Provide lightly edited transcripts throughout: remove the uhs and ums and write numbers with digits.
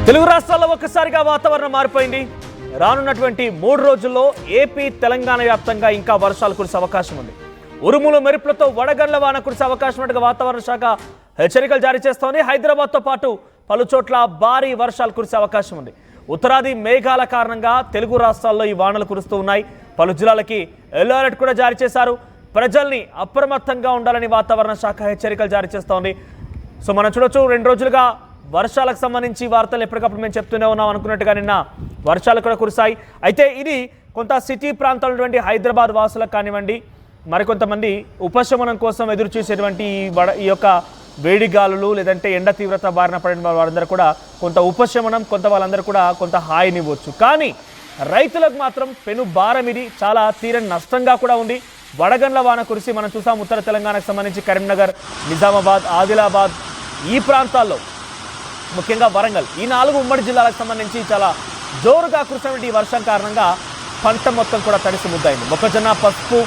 తెలుగు రాష్ట్రాల్లో ఒక్కసారిగా వాతావరణం మారిపోయింది. రానున్నటువంటి 3 రోజుల్లో ఏపీ తెలంగాణ వ్యాప్తంగా ఇంకా వర్షాలు కురిసే అవకాశం ఉంది. ఉరుములు మెరుపులతో వడగండ్ల వాన కురిసే అవకాశం ఉన్నట్టుగా వాతావరణ శాఖ హెచ్చరికలు జారీ చేస్తోంది. హైదరాబాద్తో పాటు పలు చోట్ల భారీ వర్షాలు కురిసే అవకాశం ఉంది. ఉత్తరాది మేఘాల కారణంగా తెలుగు రాష్ట్రాల్లో ఈ వానలు కురుస్తూ ఉన్నాయి. పలు జిల్లాలకి ఎల్లో అలర్ట్ కూడా జారీ చేశారు. ప్రజల్ని అప్రమత్తంగా ఉండాలని వాతావరణ శాఖ హెచ్చరికలు జారీ చేస్తోంది. సో మనం చూడొచ్చు, 2 రోజులుగా వర్షాలకు సంబంధించి వార్తలు ఎప్పటికప్పుడు మేము చెప్తూనే ఉన్నాం. అనుకున్నట్టుగా నిన్న వర్షాలు కూడా కురిశాయి. అయితే ఇది కొంత సిటీ ప్రాంతాలు ఉన్నటువంటి హైదరాబాద్ వాసులకు కానివ్వండి, మరికొంతమంది ఉపశమనం కోసం ఎదురు చూసేటువంటి ఈ యొక్క వేడి గాలులు లేదంటే ఎండ తీవ్రత బారిన పడిన వారందరూ కూడా కొంత ఉపశమనం, కొంత వాళ్ళందరూ కూడా కొంత హాయినివ్వచ్చు. కానీ రైతులకు మాత్రం పెను భారం, ఇది చాలా తీరని నష్టంగా కూడా ఉంది. వడగండ్ల వాన కురిసి మనం చూసాం. ఉత్తర తెలంగాణకు సంబంధించి కరీంనగర్, నిజామాబాద్, ఆదిలాబాద్ ఈ ప్రాంతాల్లో, ముఖ్యంగా వరంగల్, ఈ 4 ఉమ్మడి జిల్లాలకు సంబంధించి చాలా జోరుగా కురిసినటువంటి ఈ వర్షం కారణంగా పంట మొత్తం కూడా తడిసి ముద్దయింది. మొక్కజొన్న, పసుపు,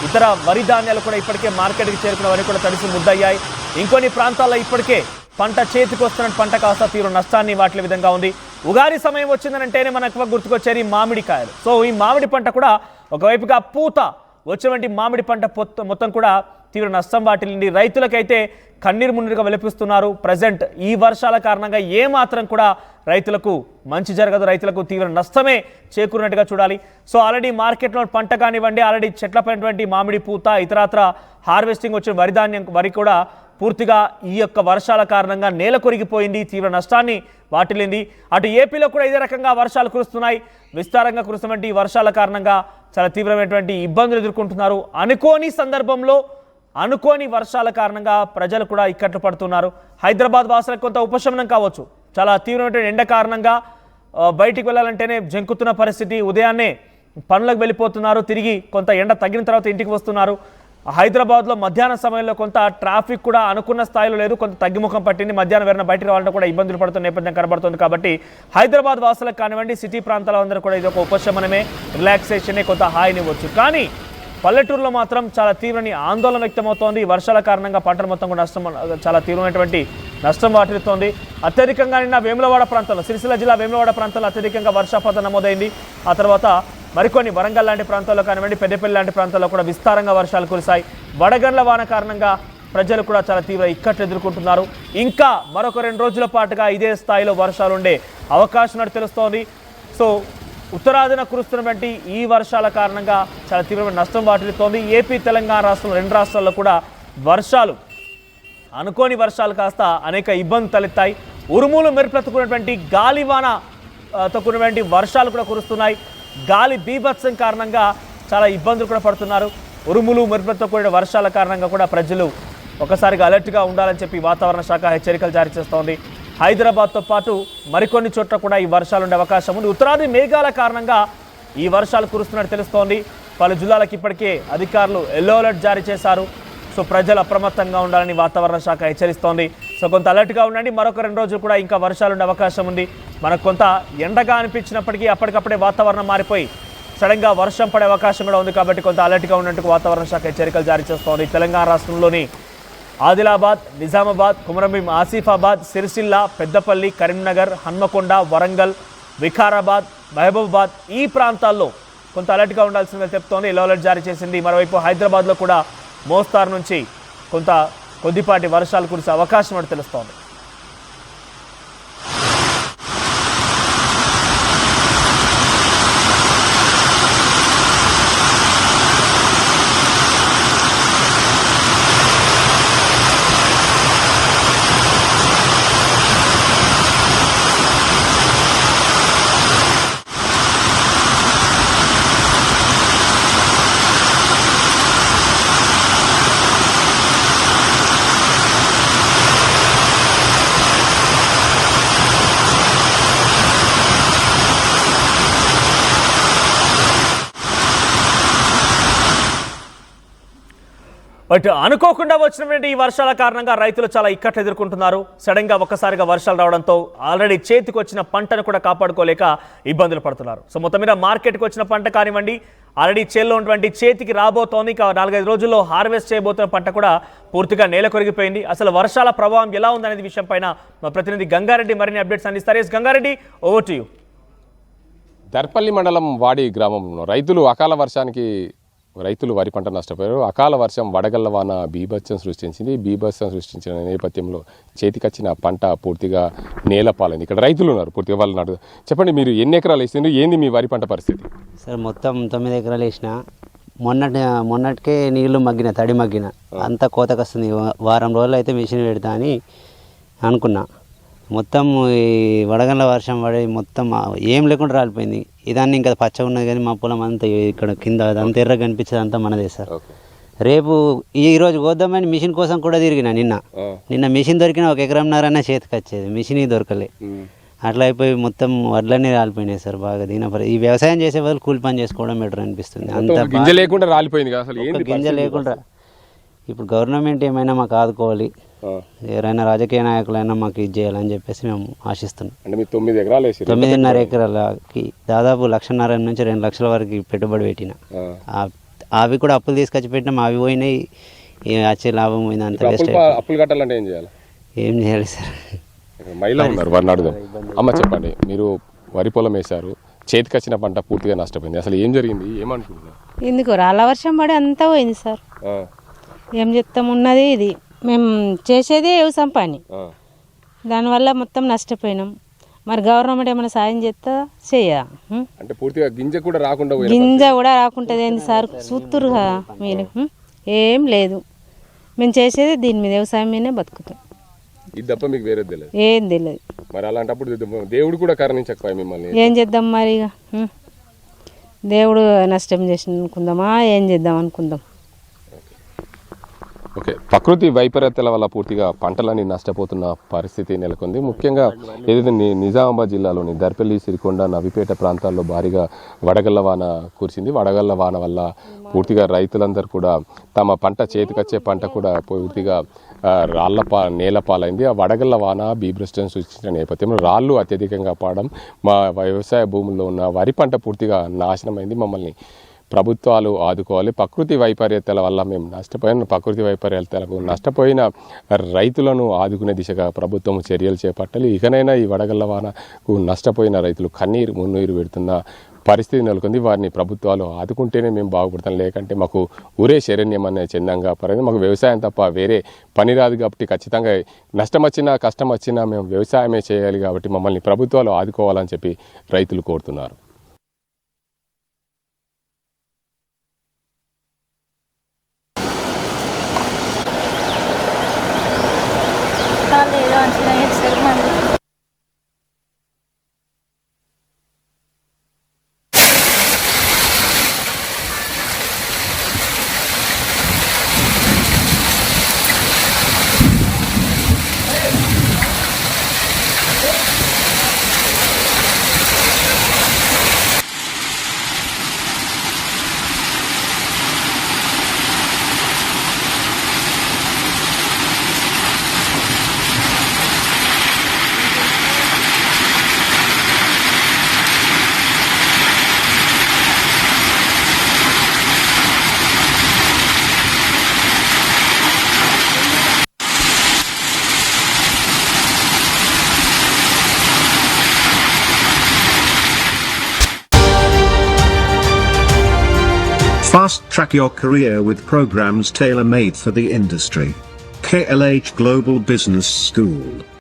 ఇతర వరి ధాన్యాలు కూడా ఇప్పటికే మార్కెట్కి చేరుకున్నవన్నీ కూడా తడిసి ముద్దయ్యాయి. ఇంకొన్ని ప్రాంతాల్లో ఇప్పటికే పంట చేతికి వస్తున్న పంట కాస్త తీవ్ర నష్టాన్ని వాటిల విధంగా ఉంది. ఉగాది సమయం వచ్చిందనంటేనే మనకు గుర్తుకొచ్చేది మామిడికాయలు. సో ఈ మామిడి పంట కూడా ఒకవైపుగా పూత వచ్చినటువంటి మామిడి పంట మొత్తం కూడా తీవ్ర నష్టం వాటిల్లింది. రైతులకైతే కన్నీరు మున్నీరుగా వెలిపిస్తున్నారు. ప్రజెంట్ ఈ వర్షాల కారణంగా ఏమాత్రం కూడా రైతులకు మంచి జరగదు, రైతులకు తీవ్ర నష్టమే చేకూరినట్టుగా చూడాలి. సో ఆల్రెడీ మార్కెట్లో పంట కానివ్వండి, ఆల్రెడీ చెట్లపైనటువంటి మామిడి పూత, ఇతరత్ర హార్వెస్టింగ్ వచ్చిన వరి కూడా పూర్తిగా ఈ యొక్క వర్షాల కారణంగా నేల కొరిగిపోయింది, తీవ్ర నష్టాన్ని వాటిల్లింది. అటు ఏపీలో కూడా ఇదే రకంగా వర్షాలు కురుస్తున్నాయి. విస్తారంగా కురుస్తున్నటువంటి వర్షాల కారణంగా చాలా తీవ్రమైనటువంటి ఇబ్బందులు ఎదుర్కొంటున్నారు. అనుకోని సందర్భంలో అనుకోని వర్షాల కారణంగా ప్రజలు కూడా ఇక్కట్లు పడుతున్నారు. హైదరాబాద్ వాసులకు కొంత ఉపశమనం కావచ్చు. చాలా తీవ్రమైనటువంటి ఎండ కారణంగా బయటికి వెళ్ళాలంటేనే జంకుతున్న పరిస్థితి. ఉదయాన్నే పనులకు వెళ్ళిపోతున్నారు, తిరిగి కొంత ఎండ తగ్గిన తర్వాత ఇంటికి వస్తున్నారు. హైదరాబాద్లో మధ్యాహ్నం సమయంలో కొంత ట్రాఫిక్ కూడా అనుకున్న స్థాయిలో లేదు, కొంత తగ్గిముఖం పట్టింది. మధ్యాహ్నం వేరే బయటికి రావాలంటే కూడా ఇబ్బందులు పడుతున్న నేపథ్యం కనబడుతుంది. కాబట్టి హైదరాబాద్ వాసులకు కానివ్వండి, సిటీ ప్రాంతాల అందరూ కూడా ఇది ఒక ఉపశమనమే, రిలాక్సేషనే, కొంత హాయినివ్వచ్చు. కానీ పల్లెటూరులో మాత్రం చాలా తీవ్రని ఆందోళన వ్యక్తమవుతోంది. వర్షాల కారణంగా పంటలు మొత్తం కూడా చాలా తీవ్రమైనటువంటి నష్టం వాటిల్లుతోంది. అత్యధికంగా నిన్న వేములవాడ ప్రాంతంలో, సిరిసిల్ల జిల్లా వేములవాడ ప్రాంతంలో అత్యధికంగా వర్షపాతం నమోదైంది. ఆ తర్వాత మరికొన్ని వరంగల్ లాంటి ప్రాంతాల్లో కానివ్వండి, పెద్దపల్లి లాంటి ప్రాంతాల్లో కూడా విస్తారంగా వర్షాలు కురిశాయి. వడగండ్ల వాన కారణంగా ప్రజలు కూడా చాలా తీవ్ర ఇక్కట్లు ఎదుర్కొంటున్నారు. ఇంకా మరొక 2 రోజుల పాటుగా ఇదే స్థాయిలో వర్షాలు ఉండే అవకాశం ఉన్నట్టు తెలుస్తోంది. సో ఉత్తరాదిన కురుస్తున్నటువంటి ఈ వర్షాల కారణంగా చాలా తీవ్రమైన నష్టం వాటిల్లుతోంది. ఏపీ, తెలంగాణ రాష్ట్రంలో 2 రాష్ట్రాల్లో కూడా వర్షాలు, అనుకోని వర్షాలు కాస్త అనేక ఇబ్బందులు తలెత్తాయి. ఉరుములు మెరుపులతో కూడినటువంటి గాలివానతో కూడినటువంటి వర్షాలు కూడా కురుస్తున్నాయి. గాలి బీభత్సం కారణంగా చాలా ఇబ్బందులు కూడా పడుతున్నారు. ఉరుములు మెరుపులతో కూడిన వర్షాల కారణంగా కూడా ప్రజలు ఒకసారిగా అలర్ట్గా ఉండాలని చెప్పి వాతావరణ శాఖ హెచ్చరికలు జారీ చేస్తోంది. హైదరాబాద్తో పాటు మరికొన్ని చోట్ల కూడా ఈ వర్షాలు ఉండే అవకాశం ఉంది. ఉత్తరాది మేఘాల కారణంగా ఈ వర్షాలు కురుస్తున్నట్టు తెలుస్తోంది. పలు జిల్లాలకు ఇప్పటికే అధికారులు ఎల్లో అలర్ట్ జారీ చేశారు. సో ప్రజలు అప్రమత్తంగా ఉండాలని వాతావరణ శాఖ హెచ్చరిస్తోంది. సో కొంత అలర్ట్గా ఉండండి. మరొక 2 రోజులు కూడా ఇంకా వర్షాలు ఉండే అవకాశం ఉంది. మనకు కొంత ఎండగా అనిపించినప్పటికీ అప్పటికప్పుడే వాతావరణం మారిపోయి సడన్గా వర్షం పడే అవకాశం కూడా ఉంది. కాబట్టి కొంత అలర్ట్గా ఉన్నట్టు వాతావరణ శాఖ హెచ్చరికలు జారీ చేస్తోంది. తెలంగాణ రాష్ట్రంలోని ఆదిలాబాద్, నిజామాబాద్, కుమరంభీం, ఆసిఫాబాద్, సిరిసిల్ల, పెద్దపల్లి, కరీంనగర్, హన్మకొండ, వరంగల్, వికారాబాద్, మహబూబాబాద్ ఈ ప్రాంతాల్లో కొంత అలర్ట్గా ఉండాల్సిందిగా చెప్తోంది. ఎల్లో అలర్ట్ జారీ చేసింది. మరోవైపు హైదరాబాద్లో కూడా మోస్తారు నుంచి కొద్దిపాటి వర్షాలు కురిసే అవకాశం అని తెలుస్తోంది. బట్ అనుకోకుండా వచ్చినటువంటి ఈ వర్షాల కారణంగా రైతులు చాలా ఇక్కట్లు ఎదుర్కొంటున్నారు. సడన్ గా ఒక్కసారిగా వర్షాలు రావడంతో ఆల్రెడీ చేతికి వచ్చిన పంటను కూడా కాపాడుకోలేక ఇబ్బందులు పడుతున్నారు. సో మొత్తం మీద మార్కెట్కి వచ్చిన పంట కానివ్వండి, ఆల్రెడీ చేల్లో ఉన్నటువంటి చేతికి రాబోతోంది, 4-5 రోజుల్లో హార్వెస్ట్ చేయబోతున్న పంట కూడా పూర్తిగా నేల కొరిగిపోయింది. అసలు వర్షాల ప్రభావం ఎలా ఉందనే విషయం పైన మా ప్రతినిధి గంగారెడ్డి మరిన్ని అప్డేట్స్ అందిస్తారు. S Gangareddy, over to you. Darpalli మండలం వాడి గ్రామంలో రైతులు వరి పంట నష్టపోయారు. అకాల వర్షం వడగళ్ల వాన బీభత్సం సృష్టించిన నేపథ్యంలో చేతికొచ్చిన పంట పూర్తిగా నేలపాలైంది. ఇక్కడ రైతులు ఉన్నారు, పూర్తిగా వాళ్ళు చెప్పండి, మీరు ఎన్ని ఎకరాలు వేసిండ్రు, ఏంది మీ వరి పంట పరిస్థితి? సార్ మొత్తం 9 ఎకరాలు వేసిన. మొన్నటికే నీళ్లు మగ్గిన, తడి మగ్గిన, అంతా కోతకు వస్తుంది. వారం రోజులు అయితే మిషన్ పెడతా అని అనుకున్నా. మొత్తం ఈ వడగండ్ల వర్షం పడి మొత్తం ఏం లేకుండా రాలిపోయింది. ఇదాన్ని ఇంకా పచ్చగా ఉన్నది, కానీ మా పొలం అంతా ఇక్కడ కింద అంత ఎర్రగా కనిపించేది అంతా మనదే సార్. రేపు ఈరోజు కోద్దామని మిషన్ కోసం కూడా తిరిగిన. నిన్న మిషన్ దొరికిన 1 ఎకరంన్నరనే చేతికి వచ్చేది, మిషన్ దొరకలే. అట్లా అయిపోయి మొత్తం వడ్లన్నీ రాలిపోయినాయి సార్. బాగా ఈ వ్యవసాయం చేసే వాళ్ళు కూలి పని చేసుకోవడం బెటర్ అనిపిస్తుంది. అంత గింజ లేకుండా రాలిపోయింది, గింజ లేకుండా. ఇప్పుడు గవర్నమెంట్ ఏమైనా మాకు ఆదుకోవాలి, ఎవరైనా రాజకీయ నాయకులైనా మాకు ఇది చేయాలని చెప్పేసి మేము ఆశిస్తున్నాం. అంటే మీరు 9 ఎకరాలు వేసి 9.5 ఎకరాలకి దాదాపు 1.5 నుంచి 2 లక్షల వరకు పెట్టుబడి పెట్టిన. అవి కూడా అప్పులు తీసుకొచ్చి పెట్టినాం, అవి పోయినాయి, వచ్చే లాభం పోయింది, అంత వేస్ట్. అప్పులు కట్టాలంటే ఏం చేయాలి? ఏం చేయాలి సార్? మహిళ ఉన్నారు, వారిని అడుగుదాం. అమ్మ చెప్పండి, మీరు వరి పొలం వేశారు, చేతికొచ్చిన పంట పూర్తిగా నష్టపోయింది, అసలు ఏం జరిగింది, ఏమనుకుంటున్నారు? ఎందుకు రాళ్ళ వర్షం పడి అంతా పోయింది సార్. ఏం చెప్తాం, ఉన్నది ఇది, మేము చేసేదే వ్యవసాయం పని, దానివల్ల మొత్తం నష్టపోయినాం. మరి గవర్నమెంట్ ఏమైనా సాయం చేస్తా అంటే పూర్తిగా గింజ కూడా రాకుంటుంది ఏంది సార్? చూస్తురు కదా మీరు, ఏం లేదు. మేము చేసేది దీని మీద, వ్యవసాయం మీదనే బతుకుతాం, ఏం తెలియదు. మరి అలాంటప్పుడు దేవుడు కూడా కరుణించకపోయి మిమ్మల్ని, ఏం చేద్దాం మరి? ఇక దేవుడు నష్టం చేసి అనుకుందామా, ఏం చేద్దాం అనుకుందాం. ఓకే, ప్రకృతి వైపరీత్యాల వల్ల పూర్తిగా పంటలన్నీ నష్టపోతున్న పరిస్థితి నెలకొంది. ముఖ్యంగా ఏదైతే నిజామాబాద్ జిల్లాలోని దర్పల్లి, సిరికొండ, నవిపేట ప్రాంతాల్లో భారీగా వడగళ్ల వాన కురిసింది. వడగళ్ల వాన వల్ల పూర్తిగా రైతులందరూ కూడా తమ పంట చేతికొచ్చే పంట కూడా పూర్తిగా నేలపాలైంది. ఆ వడగళ్ల వాన బీభత్సం సృష్టించిన నేపథ్యంలో రాళ్లు అత్యధికంగా పడడం, మా వ్యవసాయ భూముల్లో ఉన్న వరి పంట పూర్తిగా నాశనమైంది. మమ్మల్ని ప్రభుత్వాలు ఆదుకోవాలి. ప్రకృతి వైపరీత్యాల వల్ల మేము నష్టపోయిన రైతులను ఆదుకునే దిశగా ప్రభుత్వం చర్యలు చేపట్టాలి. ఇకనైనా ఈ వడగళ్ల వానకు నష్టపోయిన రైతులు మున్నీరు పెడుతున్న పరిస్థితి నెలకొంది. వారిని ప్రభుత్వాలు ఆదుకుంటేనే మేము బాగుపడతాం, లేకంటే మాకు ఊరే శరణ్యం అనే చిన్నంగా పడింది. మాకు వ్యవసాయం తప్ప వేరే పని రాదు కాబట్టి ఖచ్చితంగా నష్టం వచ్చినా కష్టం వచ్చినా మేము వ్యవసాయమే చేయాలి కాబట్టి మమ్మల్ని ప్రభుత్వాలు ఆదుకోవాలని చెప్పి రైతులు కోరుతున్నారు. Fast-track your career with programs tailor-made for the industry. KLH Global Business School.